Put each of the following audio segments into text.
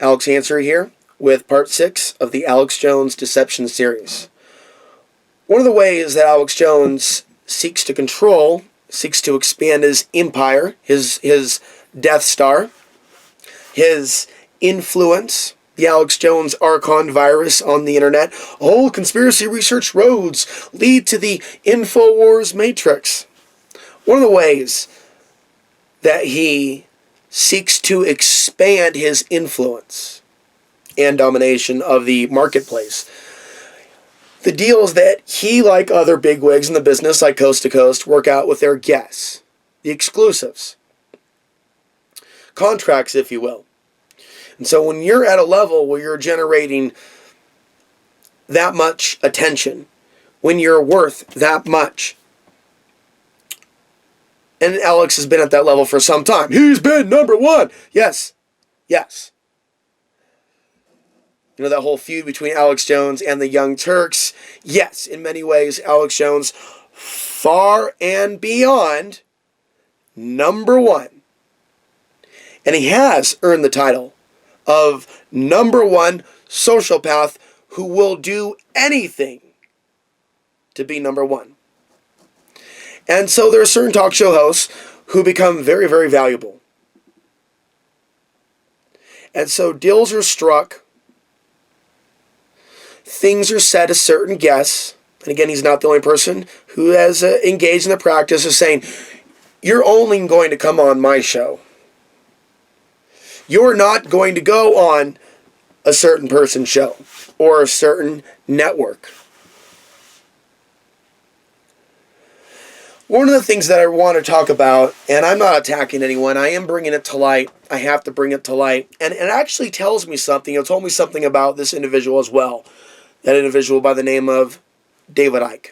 Alex Ansary here with part 6 of the Alex Jones Deception series. One of the ways that Alex Jones seeks to control, seeks to expand his empire, his Death Star, his influence, the Alex Jones Archon virus on the internet, all conspiracy research roads lead to the InfoWars Matrix. One of the ways that he seeks to expand his influence and domination of the marketplace. The deals that he, like other bigwigs in the business, like Coast to Coast, work out with their guests. The exclusives. Contracts, if you will. And so when you're at a level where you're generating that much attention, when you're worth that much, and Alex has been at that level for some time. He's been number one. Yes. Yes. You know that whole feud between Alex Jones and the Young Turks? Yes, in many ways, Alex Jones far and beyond number one. And he has earned the title of number one sociopath who will do anything to be number one. And so there are certain talk show hosts who become very, very valuable. And so deals are struck. Things are said to certain guests. And again, he's not the only person who has engaged in the practice of saying, you're only going to come on my show. You're not going to go on a certain person's show or a certain network. One of the things that I want to talk about, and I'm not attacking anyone, I am bringing it to light. I have to bring it to light. And it actually tells me something. It told me something about this individual as well. That individual by the name of David Icke.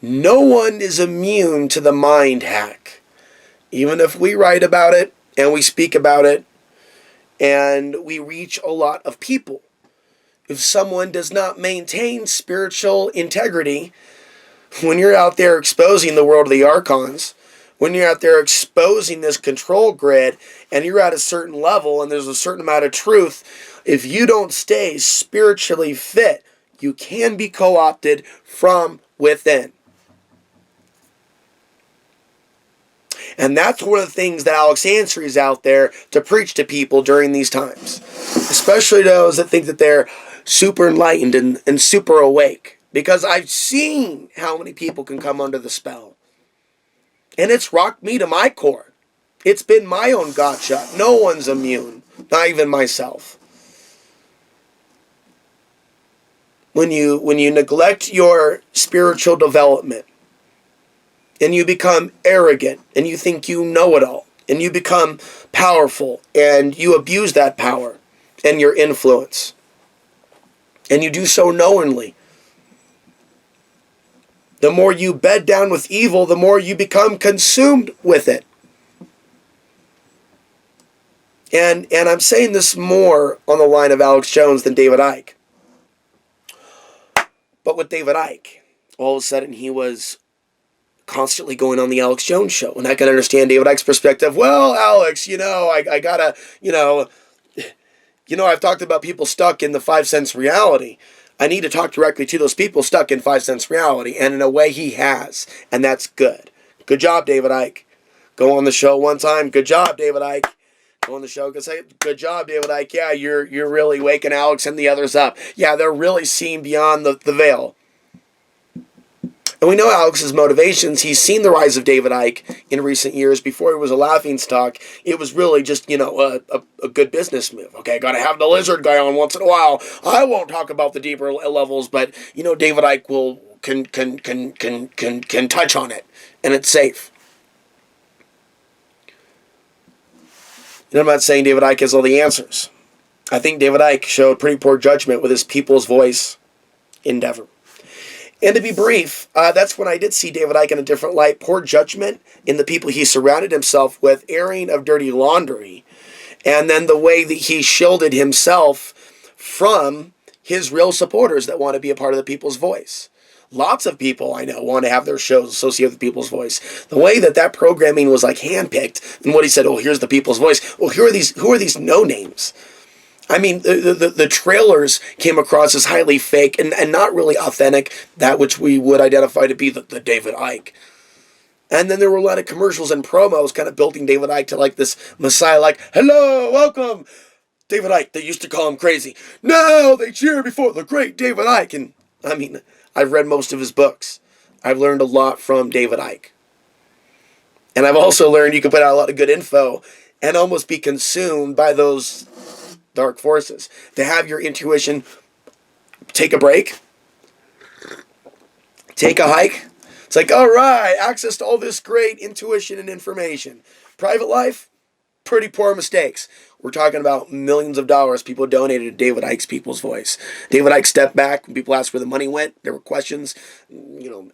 No one is immune to the mind hack. Even if we write about it, and we speak about it, and we reach a lot of people. If someone does not maintain spiritual integrity, when you're out there exposing the world of the Archons, when you're out there exposing this control grid, and you're at a certain level, and there's a certain amount of truth, if you don't stay spiritually fit, you can be co-opted from within. And that's one of the things that Alex Ansary is out there to preach to people during these times. Especially those that think that they're super enlightened and super awake. Because I've seen how many people can come under the spell. And it's rocked me to my core. It's been my own gotcha. No one's immune. Not even myself. When you neglect your spiritual development, and you become arrogant, and you think you know it all, and you become powerful, and you abuse that power and your influence, and you do so knowingly, the more you bed down with evil, the more you become consumed with it. And I'm saying this more on the line of Alex Jones than David Icke. But with David Icke, all of a sudden he was constantly going on the Alex Jones show. And I can understand David Icke's perspective. Well, Alex, I gotta, I've talked about people stuck in the 5 cents reality. I need to talk directly to those people stuck in 5 cents reality. And in a way he has. And that's good. Good job, David Icke. Go on the show one time. Good job, David Icke. Go on the show. Good job, David Icke. Yeah, you're really waking Alex and the others up. Yeah, they're really seeing beyond the veil. And we know Alex's motivations. He's seen the rise of David Icke in recent years. Before he was a laughingstock, it was really just, a good business move. Okay, I got to have the lizard guy on once in a while. I won't talk about the deeper levels, but, David Icke can touch on it, and it's safe. And I'm not saying David Icke has all the answers. I think David Icke showed pretty poor judgment with his People's Voice endeavor. And to be brief, that's when I did see David Icke in a different light. Poor judgment in the people he surrounded himself with, airing of dirty laundry. And then the way that he shielded himself from his real supporters that want to be a part of the People's Voice. Lots of people I know want to have their shows associated with People's Voice. The way that programming was like handpicked, and what he said, oh, here's the People's Voice. Well, who are these no names? I mean, the trailers came across as highly fake and not really authentic, that which we would identify to be the David Icke. And then there were a lot of commercials and promos kind of building David Icke to like this messiah, like, hello, welcome, David Icke. They used to call him crazy. No, they cheer before the great David Icke. And I mean, I've read most of his books. I've learned a lot from David Icke. And I've also learned you can put out a lot of good info and almost be consumed by those dark forces. To have your intuition take a break, take a hike. It's like, all right, access to all this great intuition and information. Private life, pretty poor mistakes. We're talking about millions of dollars people donated to David Icke's People's Voice. David Icke stepped back when people asked where the money went. There were questions,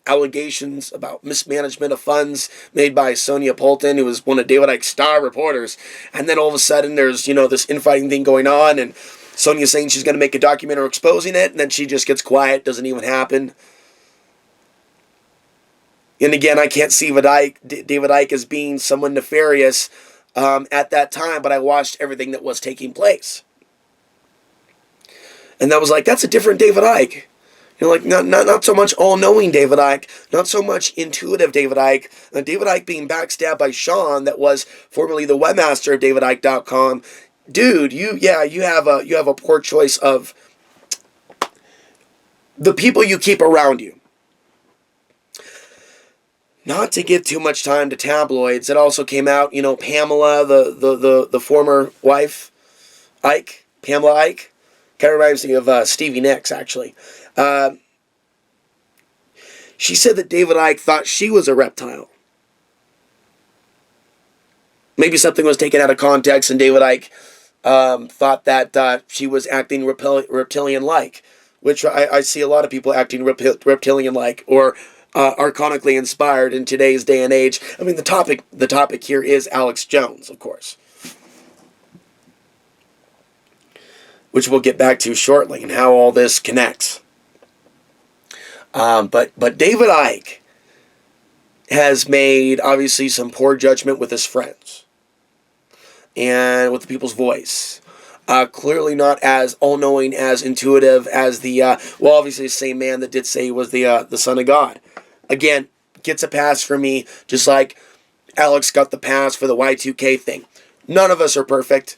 allegations about mismanagement of funds made by Sonia Poulton, who was one of David Icke's star reporters. And then all of a sudden there's, this infighting thing going on, and Sonia's saying she's going to make a documentary exposing it, and then she just gets quiet, doesn't even happen. And again, I can't see David Icke as being someone nefarious at that time, but I watched everything that was taking place. And that was like, that's a different David Icke. Not so much all-knowing David Icke, not so much intuitive David Icke. David Icke being backstabbed by Sean, that was formerly the webmaster of DavidIcke.com. Dude, you have a poor choice of the people you keep around you. Not to give too much time to tabloids, it also came out, Pamela, the former wife, Icke, Pamela Icke, kind of reminds me of Stevie Nicks, actually. She said that David Icke thought she was a reptile. Maybe something was taken out of context, and David Icke thought that she was acting reptilian-like, which I see a lot of people acting reptilian-like, or archonically inspired in today's day and age. I mean, the topic here is Alex Jones, of course, which we'll get back to shortly, and how all this connects. But David Icke has made, obviously, some poor judgment with his friends and with the People's Voice. Clearly not as all-knowing, as intuitive as obviously the same man that did say he was the Son of God. Again, gets a pass for me, just like Alex got the pass for the Y2K thing. None of us are perfect.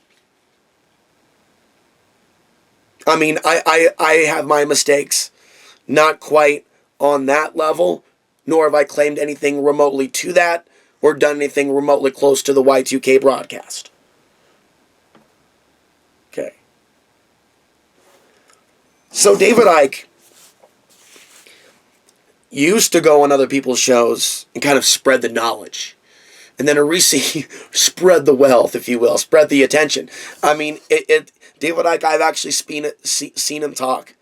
I mean, I have my mistakes. Not quite on that level, nor have I claimed anything remotely to that, or done anything remotely close to the Y2K broadcast. Okay. So David Icke used to go on other people's shows and kind of spread the knowledge. And then recently spread the wealth, if you will, spread the attention. I mean, David Icke, I've actually seen him talk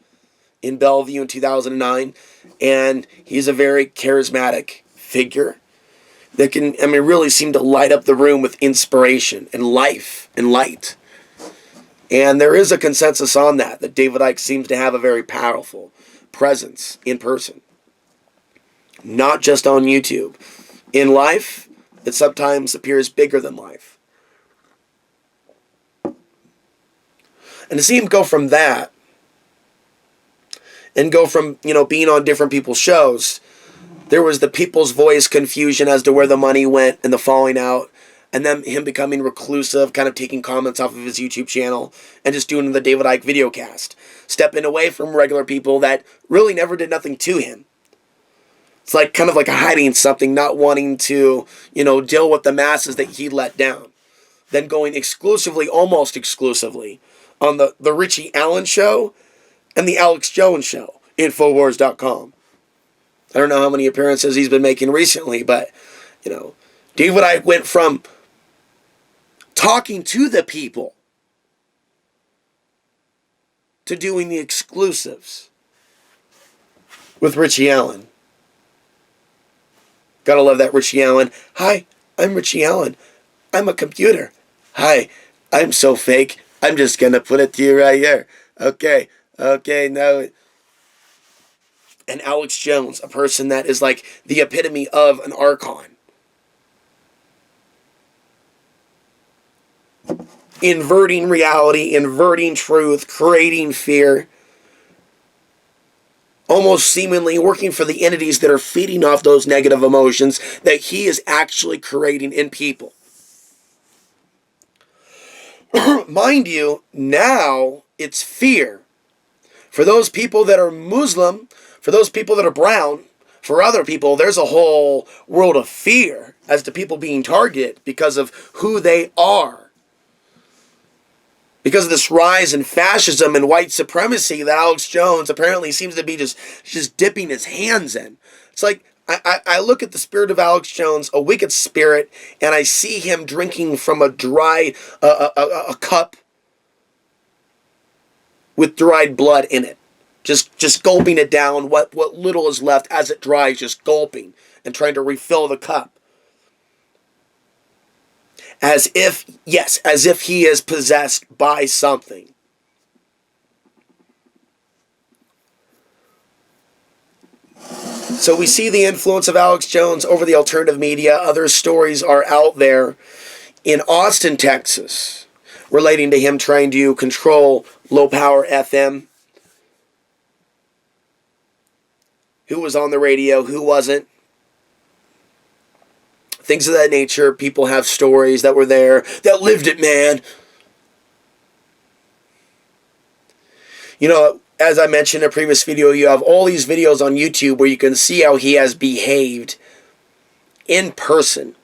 in Bellevue in 2009, and he's a very charismatic figure that can, really seem to light up the room with inspiration and life and light. And there is a consensus on that David Icke seems to have a very powerful presence in person. Not just on YouTube. In life, it sometimes appears bigger than life. And to see him go from that, and go from, being on different people's shows, there was the People's Voice confusion as to where the money went and the falling out, and then him becoming reclusive, kind of taking comments off of his YouTube channel, and just doing the David Icke videocast. Stepping away from regular people that really never did nothing to him. It's like kind of like hiding something, not wanting to, deal with the masses that he let down. Then going almost exclusively, on the Richie Allen show and the Alex Jones show, Infowars.com. I don't know how many appearances he's been making recently, but, David Icke went from talking to the people to doing the exclusives with Richie Allen. Gotta love that Richie Allen. Hi, I'm Richie Allen. I'm a computer. Hi, I'm so fake. I'm just gonna put it to you right here. Okay, now. And Alex Jones, a person that is like the epitome of an archon. Inverting reality, inverting truth, creating fear. Almost seemingly working for the entities that are feeding off those negative emotions that he is actually creating in people. Mind you, now it's fear. For those people that are Muslim, for those people that are brown, for other people, there's a whole world of fear as to people being targeted because of who they are. Because of this rise in fascism and white supremacy that Alex Jones apparently seems to be just dipping his hands in. It's like, I look at the spirit of Alex Jones, a wicked spirit, and I see him drinking from a cup with dried blood in it. Just gulping it down, what little is left as it dries, just gulping and trying to refill the cup. As if he is possessed by something. So we see the influence of Alex Jones over the alternative media. Other stories are out there in Austin, Texas, relating to him trying to control low-power FM. Who was on the radio, who wasn't. Things of that nature. People have stories that were there, that lived it, man. You know, as I mentioned in a previous video, you have all these videos on YouTube where you can see how he has behaved in person.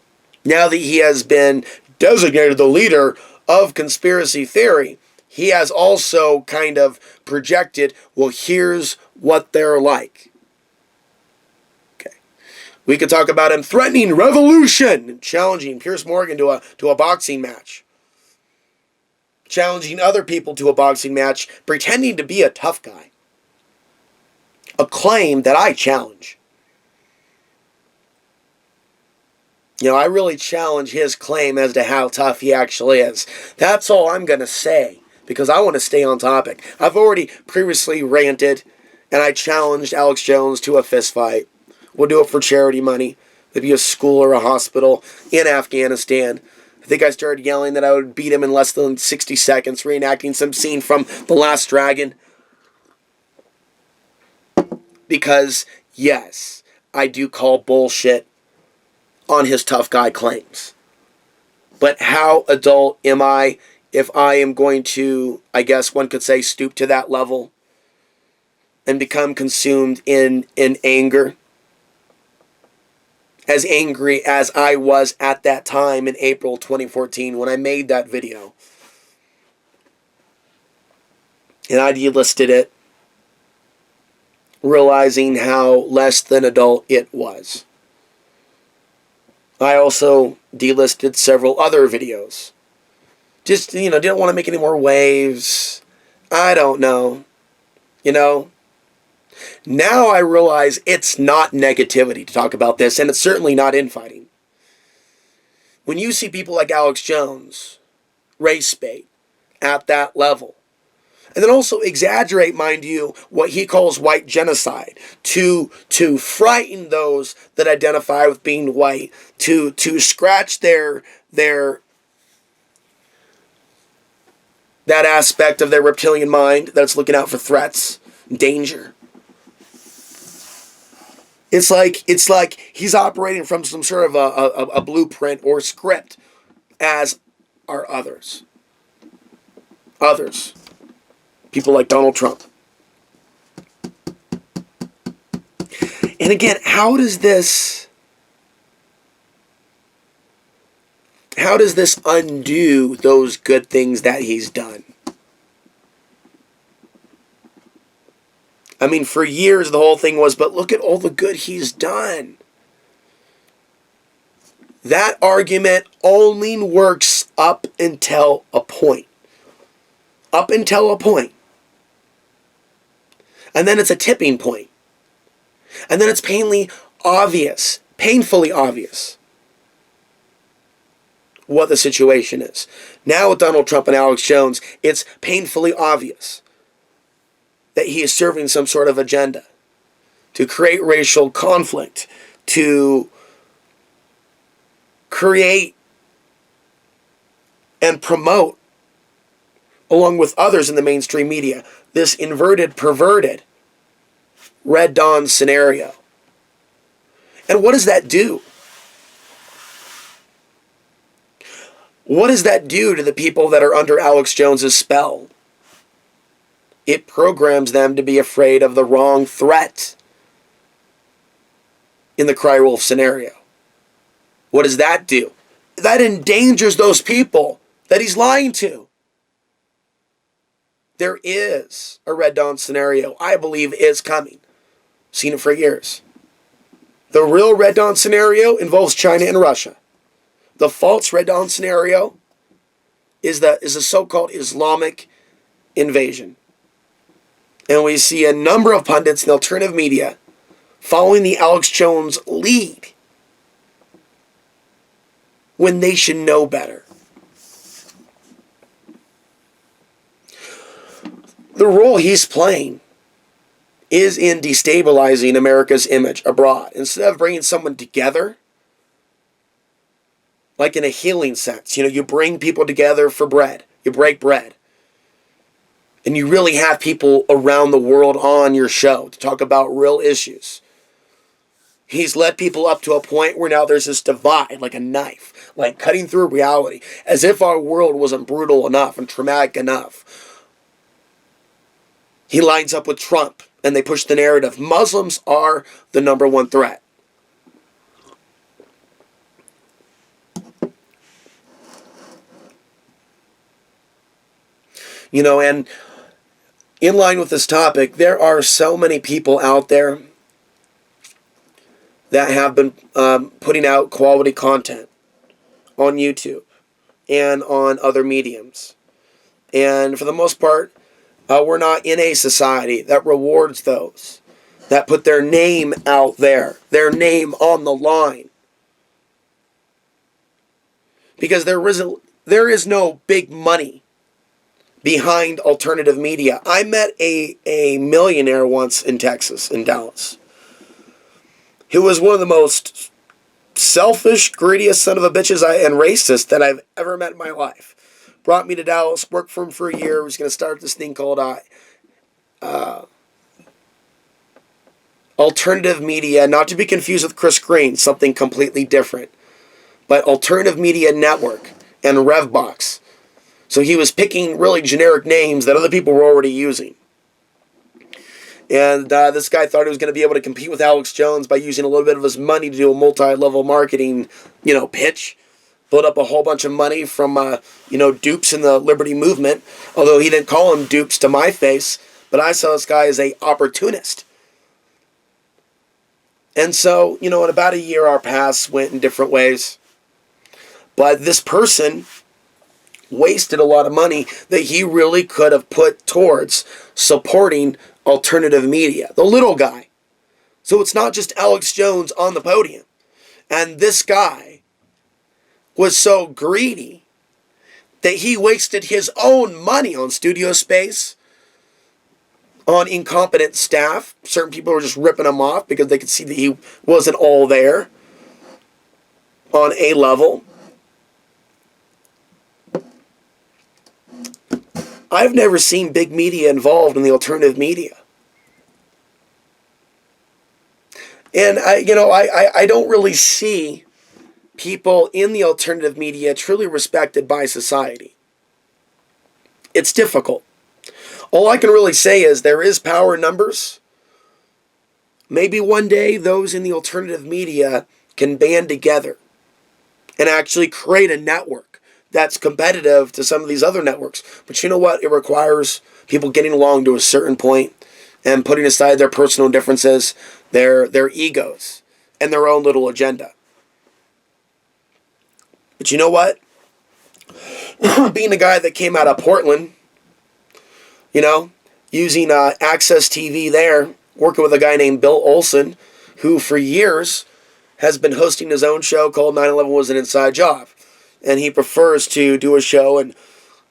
Now that he has been designated the leader of conspiracy theory, he has also kind of projected, well, here's what they're like. Okay. We could talk about him threatening revolution, challenging Piers Morgan to a boxing match. Challenging other people to a boxing match, pretending to be a tough guy. A claim that I challenge. You know, I really challenge his claim as to how tough he actually is. That's all I'm going to say, because I want to stay on topic. I've already previously ranted, and I challenged Alex Jones to a fist fight. We'll do it for charity money. Maybe a school or a hospital in Afghanistan. I think I started yelling that I would beat him in less than 60 seconds, reenacting some scene from The Last Dragon. Because, yes, I do call bullshit on his tough guy claims. But how adult am I if I am going to, I guess one could say, stoop to that level and become consumed in anger? As angry as I was at that time in April 2014 when I made that video. And I delisted it, realizing how less than adult it was. I also delisted several other videos. Just, didn't want to make any more waves. I don't know. Now I realize it's not negativity to talk about this, and it's certainly not infighting. When you see people like Alex Jones, race bait, at that level, and then also exaggerate, mind you, what he calls white genocide, to frighten those that identify with being white, to scratch their that aspect of their reptilian mind that's looking out for threats, danger. It's like he's operating from some sort of a blueprint or script, as are others. Others. People like Donald Trump. And again, how does this undo those good things that he's done? I mean, for years the whole thing was, but look at all the good he's done. That argument only works up until a point. Up until a point. And then it's a tipping point. And then it's painfully obvious what the situation is. Now with Donald Trump and Alex Jones, it's painfully obvious that he is serving some sort of agenda. to create racial conflict, to create and promote, along with others in the mainstream media, this inverted, perverted Red Dawn scenario. And what does that do? What does that do to the people that are under Alex Jones's spell? It programs them to be afraid of the wrong threat in the cry wolf scenario. What does that do? That endangers those people that he's lying to. There is a Red Dawn scenario I believe is coming. Seen it for years. The real Red Dawn scenario involves China and Russia. The false Red Dawn scenario is a so-called Islamic invasion. And we see a number of pundits in the alternative media following the Alex Jones lead when they should know better. The role he's playing is in destabilizing America's image abroad. Instead of bringing someone together, like in a healing sense, you bring people together for bread. You break bread. And you really have people around the world on your show to talk about real issues. He's led people up to a point where now there's this divide, like a knife, like cutting through reality, as if our world wasn't brutal enough and traumatic enough. He lines up with Trump, and they push the narrative. Muslims are the number one threat. And in line with this topic, there are so many people out there that have been putting out quality content on YouTube and on other mediums. And for the most part, we're not in a society that rewards those that put their name out there, their name on the line. Because there is no big money behind alternative media. I met a millionaire once in Texas, in Dallas, who was one of the most selfish, greediest son of a bitches and racist that I've ever met in my life. Brought me to Dallas, worked for him for a year, was going to start this thing called alternative media, not to be confused with Chris Green, something completely different, but Alternative Media Network and Revbox. So he was picking really generic names that other people were already using. And this guy thought he was going to be able to compete with Alex Jones by using a little bit of his money to do a multi-level marketing, pitch. Built up a whole bunch of money from, dupes in the liberty movement. Although he didn't call them dupes to my face. But I saw this guy as an opportunist. And so, in about a year, our paths went in different ways. But this person wasted a lot of money that he really could have put towards supporting alternative media. The little guy. So it's not just Alex Jones on the podium. And this guy was so greedy that he wasted his own money on studio space, on incompetent staff. Certain people were just ripping him off because they could see that he wasn't all there on a level. I've never seen big media involved in the alternative media. And I don't really see people in the alternative media truly respected by society. It's difficult. All I can really say is there is power in numbers. Maybe one day those in the alternative media can band together and actually create a network that's competitive to some of these other networks. But you know what? It requires people getting along to a certain point and putting aside their personal differences, their egos, and their own little agenda. But you know what? Being a guy that came out of Portland, using Access TV there, working with a guy named Bill Olson, who for years has been hosting his own show called 9/11 Was an Inside Job. And he prefers to do a show and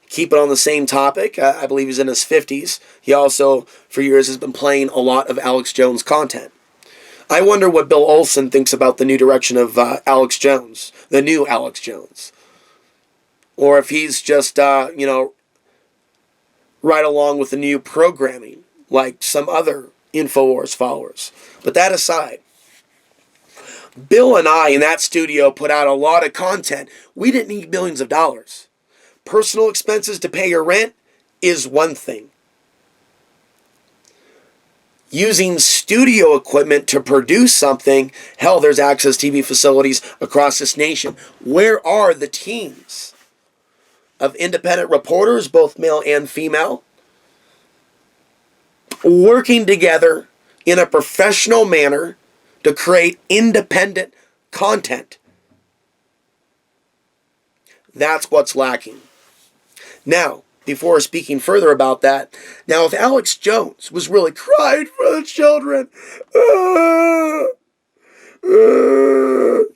keep it on the same topic. I believe he's in his 50s. He also, for years, has been playing a lot of Alex Jones content. I wonder what Bill Olson thinks about the new direction of Alex Jones, the new Alex Jones. Or if he's just, right along with the new programming, like some other InfoWars followers. But that aside, Bill and I in that studio put out a lot of content. We didn't need millions of dollars. Personal expenses to pay your rent is one thing. Using studio equipment to produce something, hell, there's Access TV facilities across this nation. Where are the teams of independent reporters, both male and female, working together in a professional manner to create independent content? That's what's lacking. Now, before speaking further about that, now if Alex Jones was really crying for the children,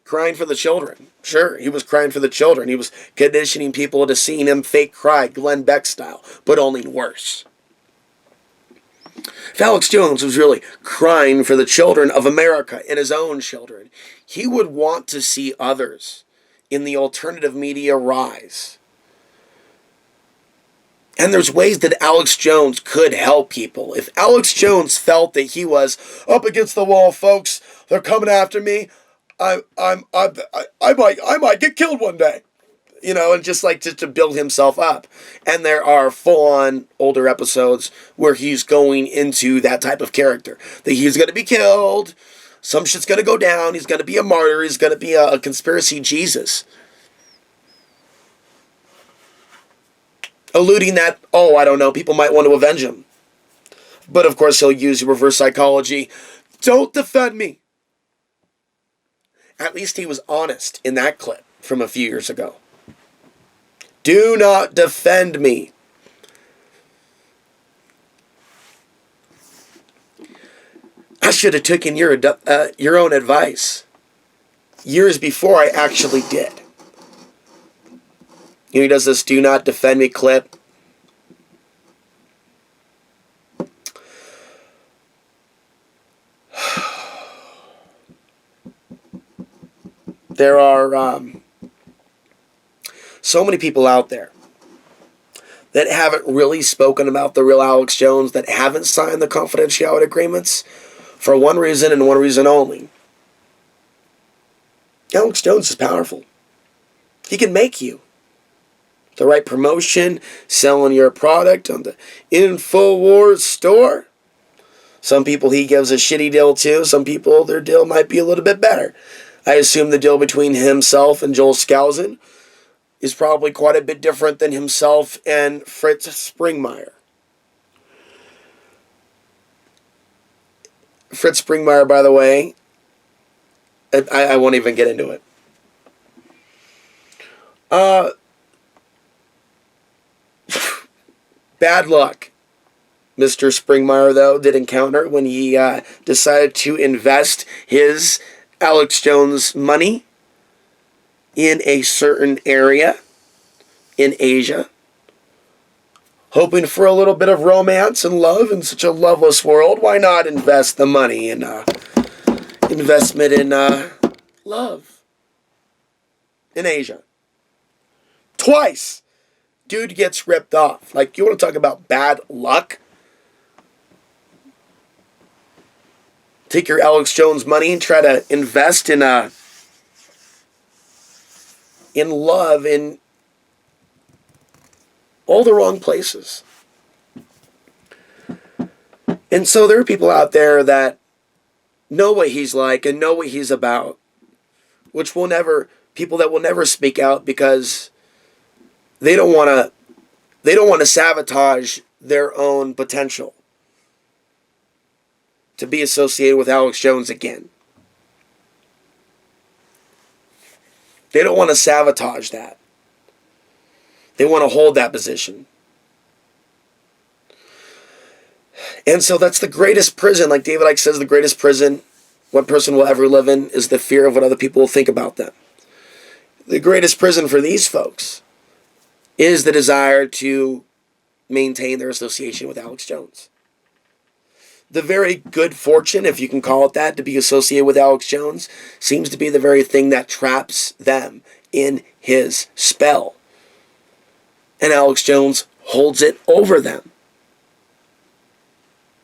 crying for the children, sure, he was crying for the children. He was conditioning people to seeing him fake cry, Glenn Beck style, but only worse. If Alex Jones was really crying for the children of America and his own children, he would want to see others in the alternative media rise. And there's ways that Alex Jones could help people. If Alex Jones felt that he was up against the wall, folks, they're coming after me, I might get killed one day. And just to build himself up. And there are full-on older episodes where he's going into that type of character. That he's going to be killed, some shit's going to go down, he's going to be a martyr, he's going to be a conspiracy Jesus. Alluding that, people might want to avenge him. But of course he'll use reverse psychology. Don't defend me. At least he was honest in that clip from a few years ago. Do not defend me. I should have taken your own advice years before I actually did. He does this do not defend me clip. There are so many people out there that haven't really spoken about the real Alex Jones, that haven't signed the confidentiality agreements for one reason and one reason only. Alex Jones is powerful. He can make you the right promotion, selling your product on the InfoWars store. Some people he gives a shitty deal to. Some people, their deal might be a little bit better. I assume the deal between himself and Joel Skousen is probably quite a bit different than himself and Fritz Springmeier. Fritz Springmeier, by the way, I won't even get into it. Bad luck Mr. Springmeier, though, did encounter when he decided to invest his Alex Jones money in a certain area in Asia, hoping for a little bit of romance and love in such a loveless world. Why not invest the money in investment in love in Asia? Twice. Dude gets ripped off. Like, you want to talk about bad luck? Take your Alex Jones money and try to invest in love in all the wrong places. And so there are people out there that know what he's like and know what he's about, people that will never speak out because they don't want to sabotage their own potential to be associated with Alex Jones again. They don't want to sabotage that. They want to hold that position. And so that's the greatest prison. Like David Icke says, the greatest prison one person will ever live in is the fear of what other people will think about them. The greatest prison for these folks is the desire to maintain their association with Alex Jones. the very good fortune, if you can call it that, to be associated with Alex Jones seems to be the very thing that traps them in his spell. And Alex Jones holds it over them.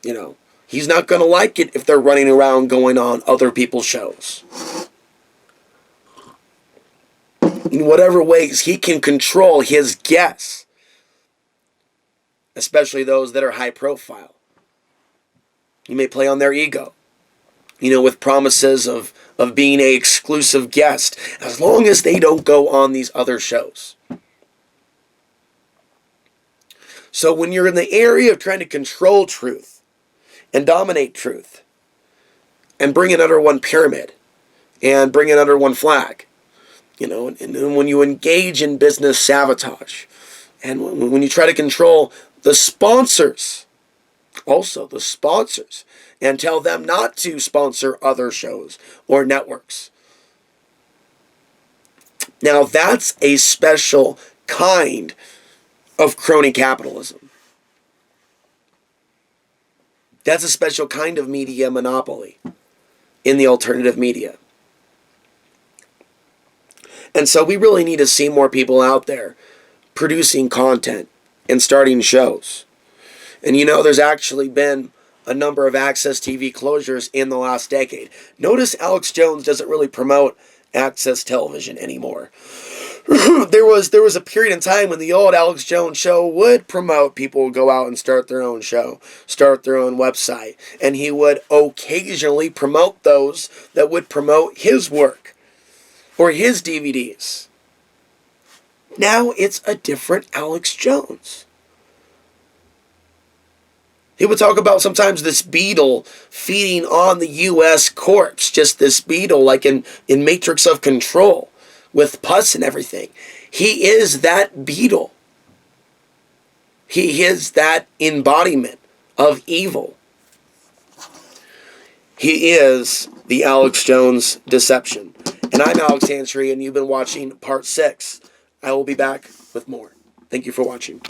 You know, he's not going to like it if they're running around going on other people's shows. In whatever ways he can control his guests, especially those that are high profile. He may play on their ego, you know, with promises of being an exclusive guest, as long as they don't go on these other shows. So when you're in the area of trying to control truth and dominate truth and bring it under one pyramid and bring it under one flag, you know, and when you engage in business sabotage and when you try to control the sponsors, also the sponsors, and tell them not to sponsor other shows or networks. Now that's a special kind of crony capitalism. That's a special kind of media monopoly in the alternative media. And so we really need to see more people out there producing content and starting shows. And you know, there's actually been a number of Access TV closures in the last decade. Notice Alex Jones doesn't really promote Access Television anymore. there was a period in time when the old Alex Jones show would promote people would go out and start their own show, start their own website, and he would occasionally promote those that would promote his work or his DVDs. Now it's a different Alex Jones. He would talk about sometimes this beetle feeding on the U.S. corpse, just this beetle like in Matrix of Control with pus and everything. He is that beetle. He is that embodiment of evil. He is the Alex Jones deception. And I'm Alex Ansary, and you've been watching part 6. I will be back with more. Thank you for watching.